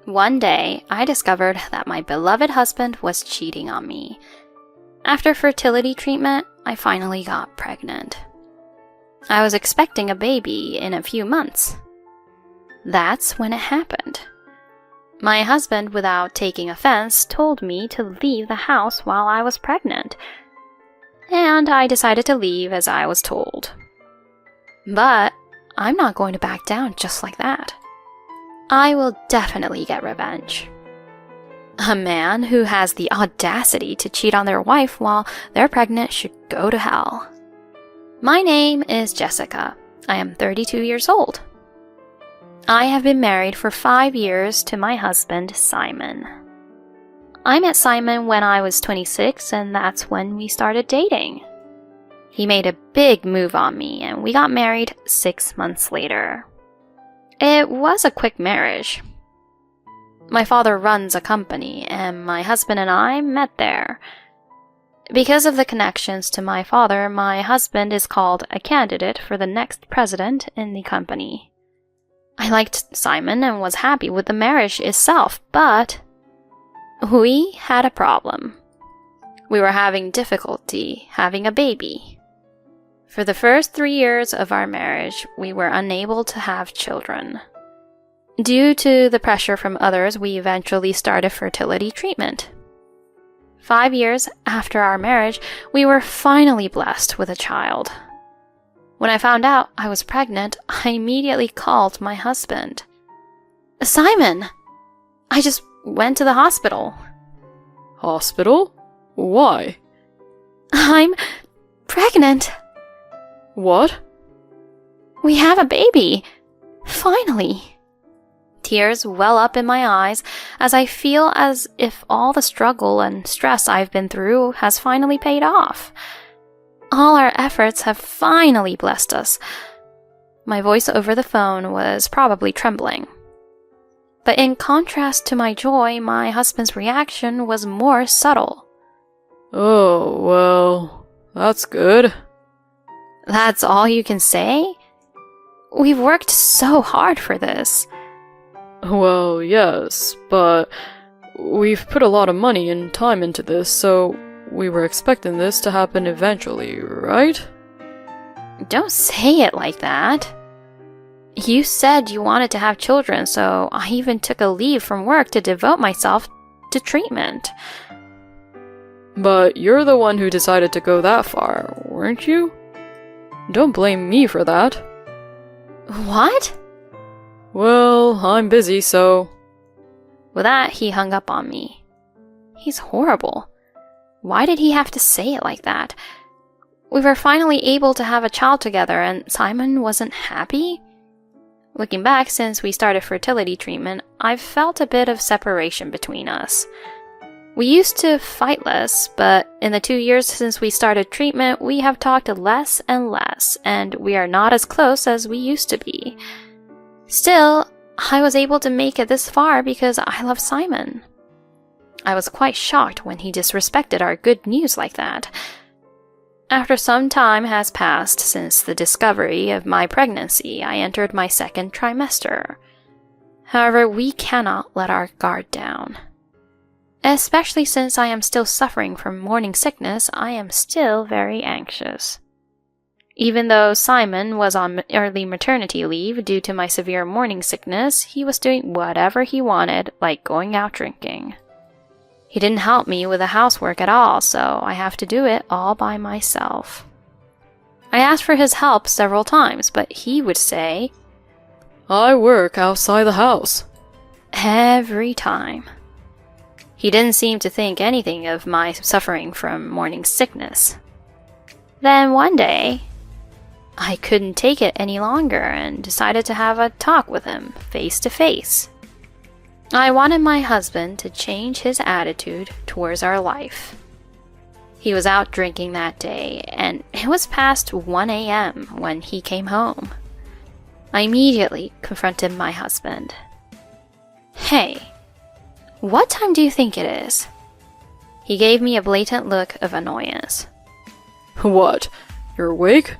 One day, I discovered that my beloved husband was cheating on me. After fertility treatment, I finally got pregnant. I was expecting a baby in a few months. That's when it happened. My husband, without taking offense, told me to leave the house while I was pregnant. And I decided to leave as I was told. But I'm not going to back down just like that. I will definitely get revenge. A man who has the audacity to cheat on their wife while they're pregnant should go to hell. My name is Jessica. I am 32 years old. I have been married for 5 years to my husband, Simon. I met Simon when I was 26, and that's when we started dating. He made a big move on me, and we got married 6 months later. It was a quick marriage. My father runs a company, and my husband and I met there. Because of the connections to my father, my husband is called a candidate for the next president in the company. I liked Simon and was happy with the marriage itself, but we had a problem. We were having difficulty having a baby. For the first 3 years of our marriage, we were unable to have children. Due to the pressure from others, we eventually started fertility treatment. 5 years after our marriage, we were finally blessed with a child. When I found out I was pregnant, I immediately called my husband. Simon! I just went to the hospital. Hospital? Why? I'm pregnant. What? We have a baby. Finally. Tears well up in my eyes as I feel as if all the struggle and stress I've been through has finally paid off. All our efforts have finally blessed us. My voice over the phone was probably trembling. But in contrast to my joy, my husband's reaction was more subtle. Oh, well, that's good. That's all you can say? We've worked so hard for this. Well, yes, but we've put a lot of money and time into this, so we were expecting this to happen eventually, right? Don't say it like that. You said you wanted to have children, so I even took a leave from work to devote myself to treatment. But you're the one who decided to go that far, weren't you? Don't blame me for that. What? Well, I'm busy, so... With that, he hung up on me. He's horrible. Why did he have to say it like that? We were finally able to have a child together, and Simon wasn't happy? Looking back, since we started fertility treatment, I've felt a bit of separation between us. We used to fight less, but in the 2 years since we started treatment, we have talked less and less, and we are not as close as we used to be. Still, I was able to make it this far because I love Simon. I was quite shocked when he disrespected our good news like that. After some time has passed since the discovery of my pregnancy, I entered my second trimester. However, we cannot let our guard down. Especially since I am still suffering from morning sickness, I am still very anxious. Even though Simon was on early maternity leave due to my severe morning sickness, he was doing whatever he wanted, like going out drinking. He didn't help me with the housework at all, so I have to do it all by myself. I asked for his help several times, but he would say, I work outside the house. Every time. He didn't seem to think anything of my suffering from morning sickness. Then one day, I couldn't take it any longer and decided to have a talk with him, face to face. I wanted my husband to change his attitude towards our life. He was out drinking that day, and it was past 1 a.m. when he came home. I immediately confronted my husband. Hey, what time do you think it is? He gave me a blatant look of annoyance. What? You're awake?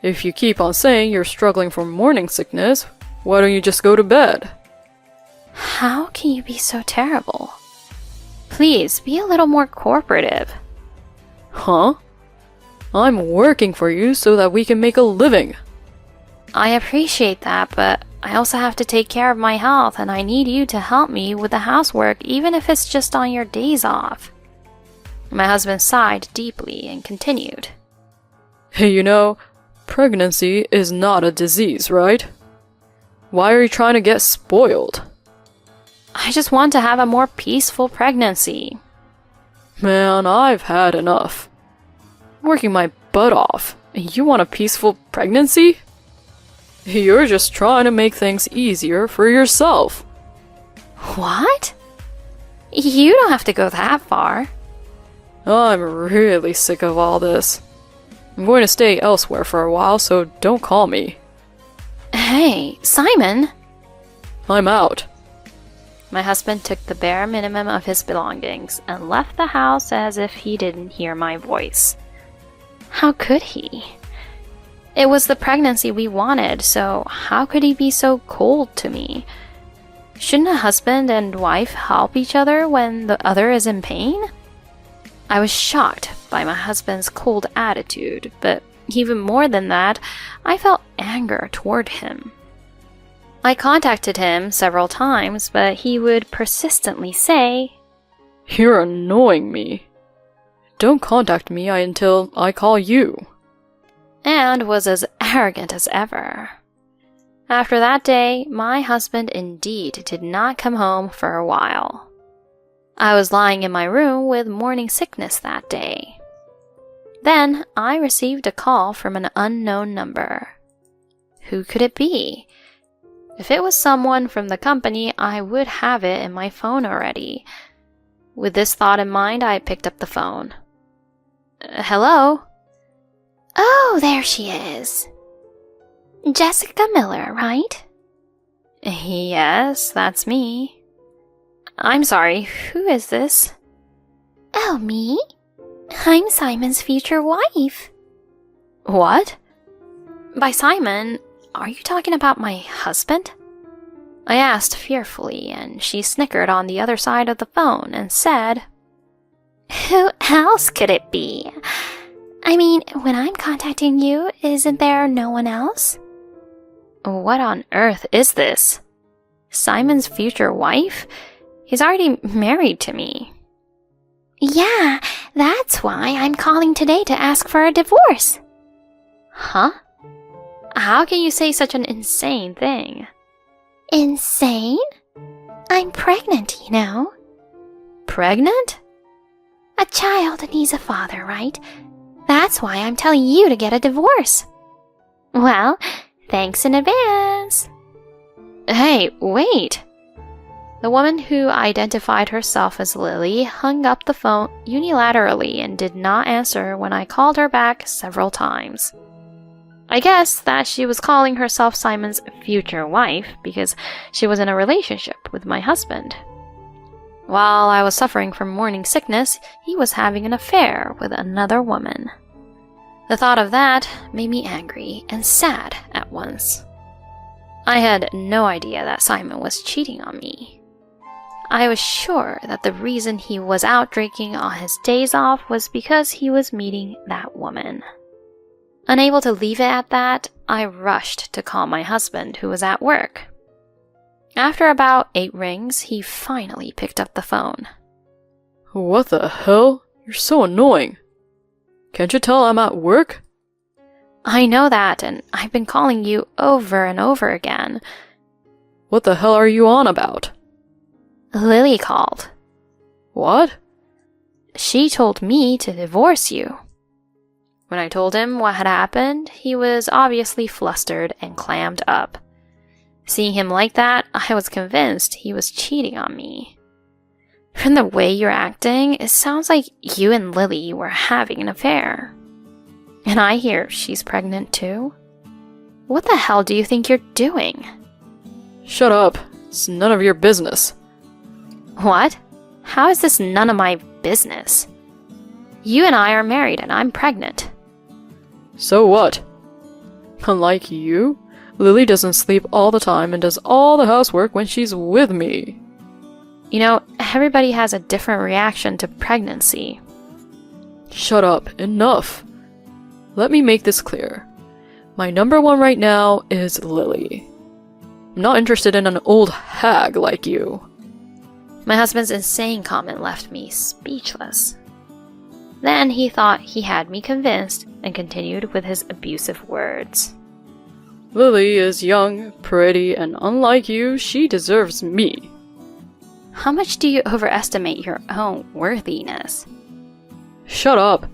If you keep on saying you're struggling from morning sickness, why don't you just go to bed? How can you be so terrible? Please, be a little more cooperative. Huh? I'm working for you so that we can make a living. I appreciate that, but I also have to take care of my health, and I need you to help me with the housework, even if it's just on your days off. My husband sighed deeply and continued. Hey, pregnancy is not a disease, right? Why are you trying to get spoiled? I just want to have a more peaceful pregnancy. Man, I've had enough. I'm working my butt off, and you want a peaceful pregnancy? You're just trying to make things easier for yourself. What? You don't have to go that far. I'm really sick of all this. I'm going to stay elsewhere for a while, so don't call me. Hey, Simon! I'm out. My husband took the bare minimum of his belongings and left the house as if he didn't hear my voice. How could he? It was the pregnancy we wanted, so how could he be so cold to me? Shouldn't a husband and wife help each other when the other is in pain? I was shocked by my husband's cold attitude, but even more than that, I felt anger toward him. I contacted him several times, but he would persistently say, You're annoying me. Don't contact me until I call you. And was as arrogant as ever. After that day, my husband indeed did not come home for a while. I was lying in my room with morning sickness that day. Then I received a call from an unknown number. Who could it be? If it was someone from the company, I would have it in my phone already. With this thought in mind, I picked up the phone. Hello? Oh, there she is. Jessica Miller, right? Yes, that's me. I'm sorry, who is this? Oh, me? I'm Simon's future wife. What? By Simon, are you talking about my husband? I asked fearfully, and she snickered on the other side of the phone and said, Who else could it be? I mean, when I'm contacting you, isn't there no one else? What on earth is this? Simon's future wife? He's already married to me. Yeah, that's why I'm calling today to ask for a divorce. Huh? How can you say such an insane thing? Insane? I'm pregnant, Pregnant? A child needs a father, right? That's why I'm telling you to get a divorce. Well, thanks in advance. Hey, wait! The woman who identified herself as Lily hung up the phone unilaterally and did not answer when I called her back several times. I guess that she was calling herself Simon's future wife because she was in a relationship with my husband. While I was suffering from morning sickness, he was having an affair with another woman. The thought of that made me angry and sad at once. I had no idea that Simon was cheating on me. I was sure that the reason he was out drinking on his days off was because he was meeting that woman. Unable to leave it at that, I rushed to call my husband, who was at work. After about 8 rings, he finally picked up the phone. What the hell? You're so annoying. Can't you tell I'm at work? I know that, and I've been calling you over and over again. What the hell are you on about? Lily called. What? She told me to divorce you. When I told him what had happened, he was obviously flustered and clammed up. Seeing him like that, I was convinced he was cheating on me. From the way you're acting, it sounds like you and Lily were having an affair. And I hear she's pregnant too. What the hell do you think you're doing? Shut up. It's none of your business. What? How is this none of my business? You and I are married and I'm pregnant. So what? Unlike you, Lily doesn't sleep all the time and does all the housework when she's with me. You know, everybody has a different reaction to pregnancy. Shut up. Enough. Let me make this clear. My number one right now is Lily. I'm not interested in an old hag like you. My husband's insane comment left me speechless. Then he thought he had me convinced and continued with his abusive words. Lily is young, pretty, and unlike you, she deserves me. How much do you overestimate your own worthiness? Shut up.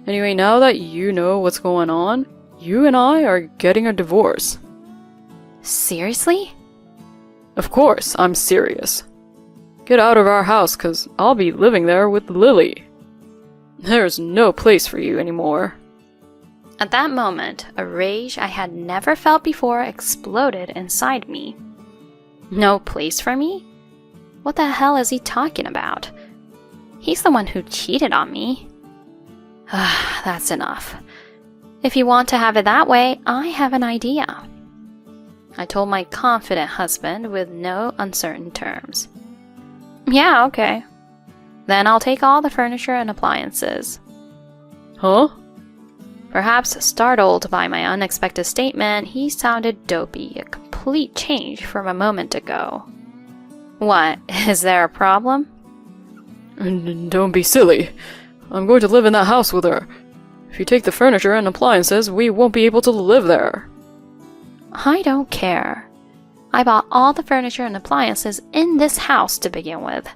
Anyway, now that you know what's going on, you and I are getting a divorce. Seriously? Of course, I'm serious. Get out of our house, 'cause I'll be living there with Lily. There's no place for you anymore. At that moment, a rage I had never felt before exploded inside me. No place for me? What the hell is he talking about? He's the one who cheated on me. That's enough. If you want to have it that way, I have an idea. I told my confident husband with no uncertain terms. Yeah, okay. Then I'll take all the furniture and appliances. Huh? Perhaps startled by my unexpected statement, he sounded dopey, a complete change from a moment ago. What, is there a problem? Don't be silly. I'm going to live in that house with her. If you take the furniture and appliances, we won't be able to live there. I don't care. I bought all the furniture and appliances in this house to begin with.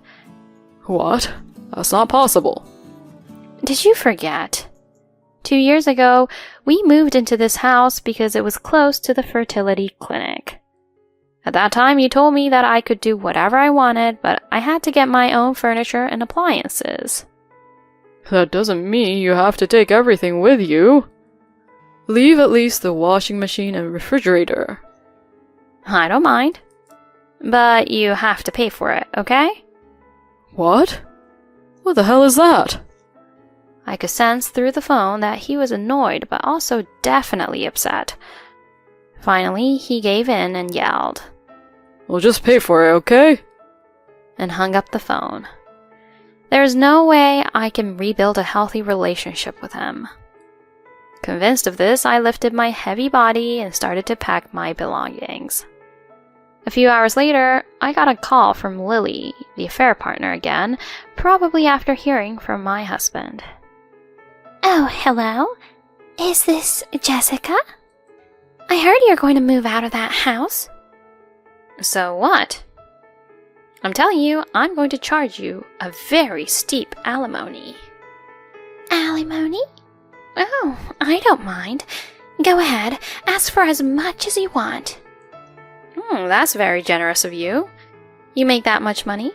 What? That's not possible. Did you forget? 2 years ago, we moved into this house because it was close to the fertility clinic. At that time, you told me that I could do whatever I wanted, but I had to get my own furniture and appliances. That doesn't mean you have to take everything with you. Leave at least the washing machine and refrigerator. I don't mind. But you have to pay for it, okay? What? What the hell is that? I could sense through the phone that he was annoyed, but also definitely upset. Finally, he gave in and yelled. We'll just pay for it, okay? And hung up the phone. There's no way I can rebuild a healthy relationship with him. Convinced of this, I lifted my heavy body and started to pack my belongings. A few hours later, I got a call from Lily, the affair partner again, probably after hearing from my husband. Oh, hello? Is this Jessica? I heard you're going to move out of that house. So what? I'm telling you, I'm going to charge you a very steep alimony. Alimony? Oh, I don't mind. Go ahead, ask for as much as you want. That's very generous of you. You make that much money?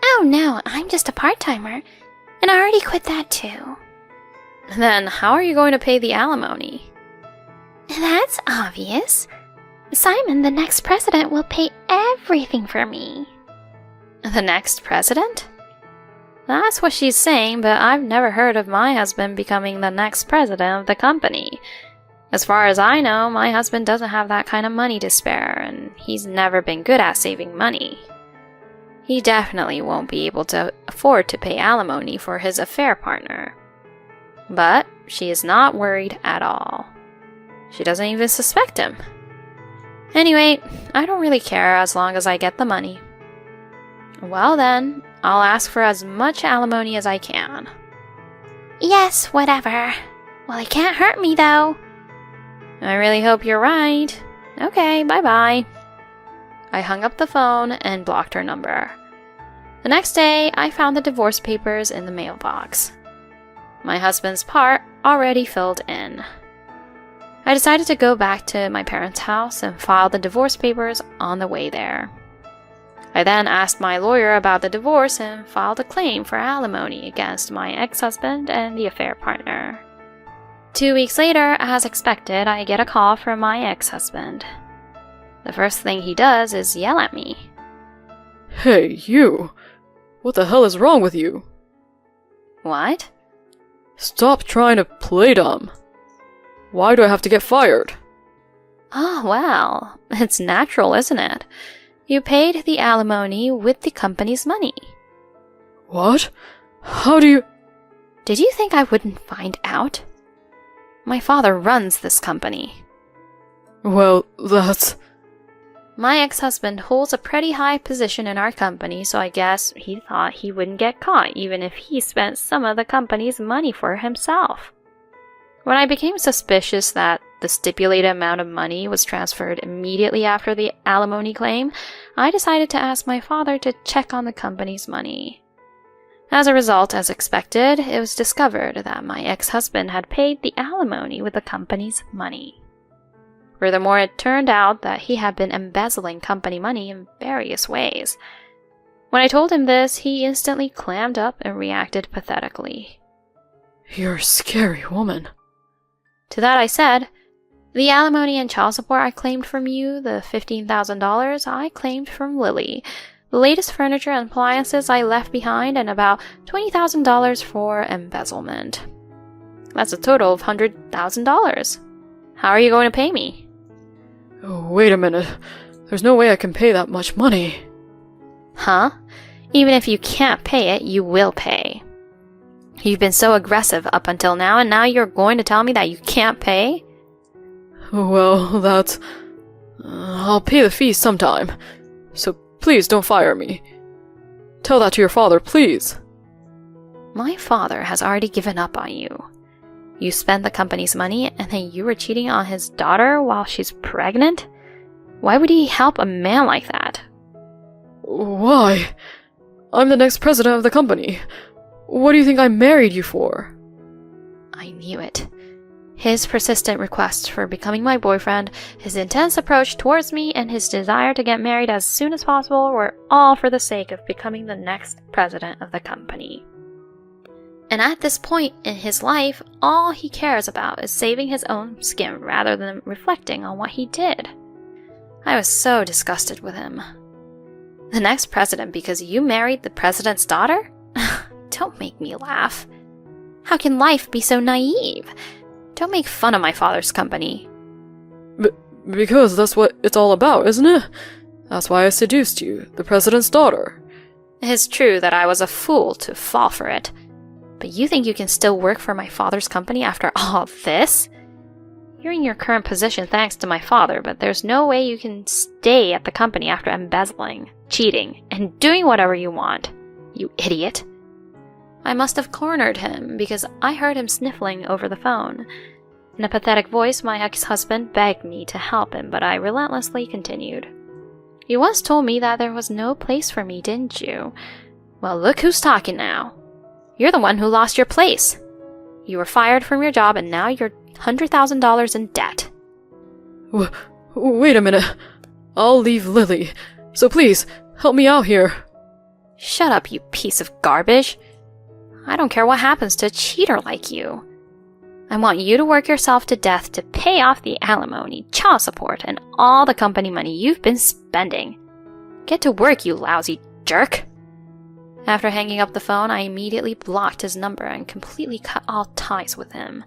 Oh no, I'm just a part-timer, and I already quit that too. Then how are you going to pay the alimony? That's obvious. Simon, the next president, will pay everything for me. The next president? That's what she's saying, but I've never heard of my husband becoming the next president of the company. As far as I know, my husband doesn't have that kind of money to spare, and he's never been good at saving money. He definitely won't be able to afford to pay alimony for his affair partner. But she is not worried at all. She doesn't even suspect him. Anyway, I don't really care as long as I get the money. Well then, I'll ask for as much alimony as I can. Yes, whatever. Well, it can't hurt me, though. I really hope you're right. Okay, bye-bye. I hung up the phone and blocked her number. The next day, I found the divorce papers in the mailbox. My husband's part already filled in. I decided to go back to my parents' house and file the divorce papers on the way there. I then asked my lawyer about the divorce and filed a claim for alimony against my ex-husband and the affair partner. 2 weeks later, as expected, I get a call from my ex-husband. The first thing he does is yell at me. Hey, you! What the hell is wrong with you? What? Stop trying to play dumb. Why do I have to get fired? Oh, well, it's natural, isn't it? You paid the alimony with the company's money. What? How do you... Did you think I wouldn't find out? My father runs this company. Well, that's... My ex-husband holds a pretty high position in our company, so I guess he thought he wouldn't get caught even if he spent some of the company's money for himself. When I became suspicious that the stipulated amount of money was transferred immediately after the alimony claim, I decided to ask my father to check on the company's money. As a result, as expected, it was discovered that my ex-husband had paid the alimony with the company's money. Furthermore, it turned out that he had been embezzling company money in various ways. When I told him this, he instantly clammed up and reacted pathetically. You're a scary woman. To that I said, the alimony and child support I claimed from you, the $15,000 I claimed from Lily, the latest furniture and appliances I left behind, and about $20,000 for embezzlement. That's a total of $100,000. How are you going to pay me? Oh, wait a minute. There's no way I can pay that much money. Huh? Even if you can't pay it, you will pay. You've been so aggressive up until now, and now you're going to tell me that you can't pay? Well, that's... I'll pay the fee sometime. So please don't fire me. Tell that to your father, please. My father has already given up on you. You spent the company's money, and then you were cheating on his daughter while she's pregnant? Why would he help a man like that? Why? I'm the next president of the company. What do you think I married you for? I knew it. His persistent requests for becoming my boyfriend, his intense approach towards me, and his desire to get married as soon as possible were all for the sake of becoming the next president of the company. And at this point in his life, all he cares about is saving his own skin rather than reflecting on what he did. I was so disgusted with him. The next president because you married the president's daughter? Don't make me laugh. How can life be so naive? Don't make fun of my father's company. Because that's what it's all about, isn't it? That's why I seduced you, the president's daughter. It's true that I was a fool to fall for it. But you think you can still work for my father's company after all this? You're in your current position thanks to my father, but there's no way you can stay at the company after embezzling, cheating, and doing whatever you want. You idiot. I must have cornered him because I heard him sniffling over the phone. In a pathetic voice, my ex-husband begged me to help him, but I relentlessly continued. You once told me that there was no place for me, didn't you? Well, look who's talking now. You're the one who lost your place. You were fired from your job and now you're $100,000 in debt. Wait a minute. I'll leave Lily. So please, help me out here. Shut up, you piece of garbage. I don't care what happens to a cheater like you. I want you to work yourself to death to pay off the alimony, child support, and all the company money you've been spending. Get to work, you lousy jerk. After hanging up the phone, I immediately blocked his number and completely cut all ties with him.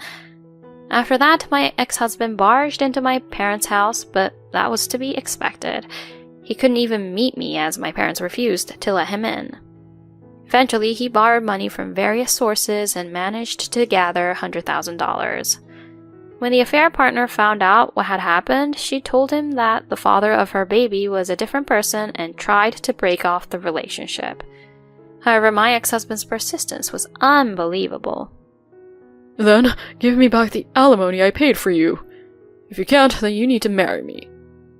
After that, my ex-husband barged into my parents' house, but that was to be expected. He couldn't even meet me as my parents refused to let him in. Eventually, he borrowed money from various sources and managed to gather $100,000. When the affair partner found out what had happened, she told him that the father of her baby was a different person and tried to break off the relationship. However, my ex-husband's persistence was unbelievable. Then, give me back the alimony I paid for you. If you can't, then you need to marry me.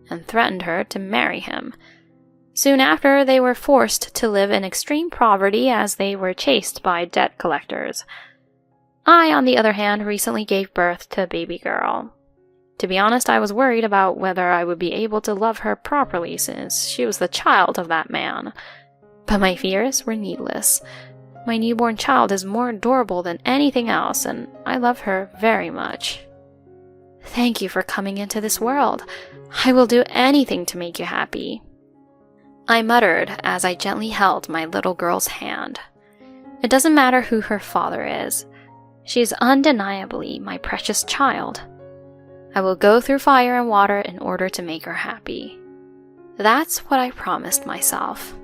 And threatened her to marry him. Soon after, they were forced to live in extreme poverty as they were chased by debt collectors. I, on the other hand, recently gave birth to a baby girl. To be honest, I was worried about whether I would be able to love her properly since she was the child of that man. But my fears were needless. My newborn child is more adorable than anything else, and I love her very much. Thank you for coming into this world. I will do anything to make you happy. I muttered as I gently held my little girl's hand. It doesn't matter who her father is. She is undeniably my precious child. I will go through fire and water in order to make her happy. That's what I promised myself.